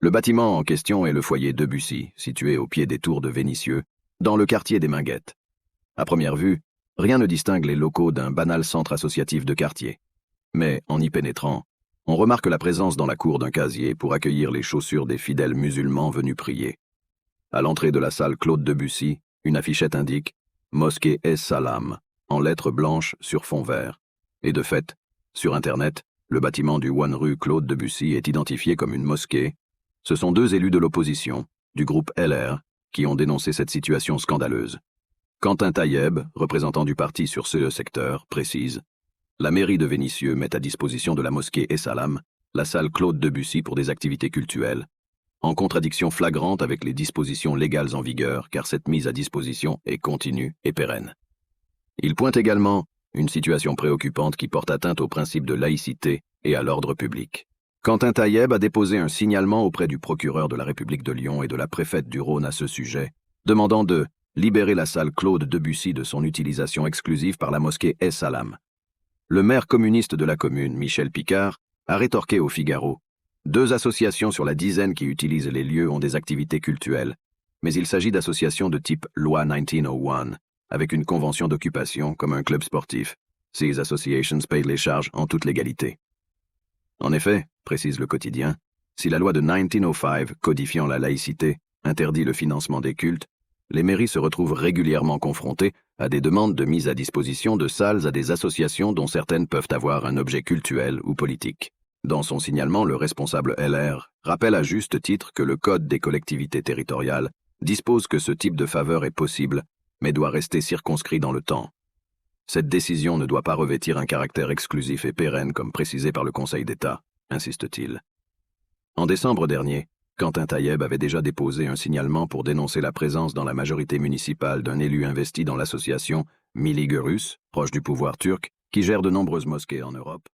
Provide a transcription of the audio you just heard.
Le bâtiment en question est le foyer Debussy, situé au pied des tours de Vénissieux, dans le quartier des Minguettes. À première vue, rien ne distingue les locaux d'un banal centre associatif de quartier. Mais, en y pénétrant, on remarque la présence dans la cour d'un casier pour accueillir les chaussures des fidèles musulmans venus prier. À l'entrée de la salle Claude Debussy, une affichette indique « Mosquée Es Salam » en lettres blanches sur fond vert. Et de fait, sur Internet, le bâtiment du 1 rue Claude Debussy est identifié comme une mosquée. Ce sont deux élus de l'opposition, du groupe LR, qui ont dénoncé cette situation scandaleuse. Quentin Taïeb, représentant du parti sur ce secteur, précise « La mairie de Vénissieux met à disposition de la mosquée Es Salam la salle Claude Debussy pour des activités cultuelles, en contradiction flagrante avec les dispositions légales en vigueur, car cette mise à disposition est continue et pérenne. » Il pointe également une situation préoccupante qui porte atteinte au principe de laïcité et à l'ordre public. Quentin Taïeb a déposé un signalement auprès du procureur de la République de Lyon et de la préfète du Rhône à ce sujet, demandant de libérer la salle Claude Debussy de son utilisation exclusive par la mosquée Es Salam. Le maire communiste de la commune, Michel Picard, a rétorqué au Figaro « 2 associations sur la dizaine qui utilisent les lieux ont des activités cultuelles, mais il s'agit d'associations de type loi 1901, avec une convention d'occupation comme un club sportif. Ces associations payent les charges en toute légalité. » En effet, précise le quotidien, si la loi de 1905 codifiant la laïcité interdit le financement des cultes, les mairies se retrouvent régulièrement confrontées à des demandes de mise à disposition de salles à des associations dont certaines peuvent avoir un objet cultuel ou politique. Dans son signalement, le responsable LR rappelle à juste titre que le Code des collectivités territoriales dispose que ce type de faveur est possible, mais doit rester circonscrit dans le temps. Cette décision ne doit pas revêtir un caractère exclusif et pérenne comme précisé par le Conseil d'État, insiste-t-il. En décembre dernier, Quentin Taïeb avait déjà déposé un signalement pour dénoncer la présence dans la majorité municipale d'un élu investi dans l'association Milli Görüs, proche du pouvoir turc, qui gère de nombreuses mosquées en Europe.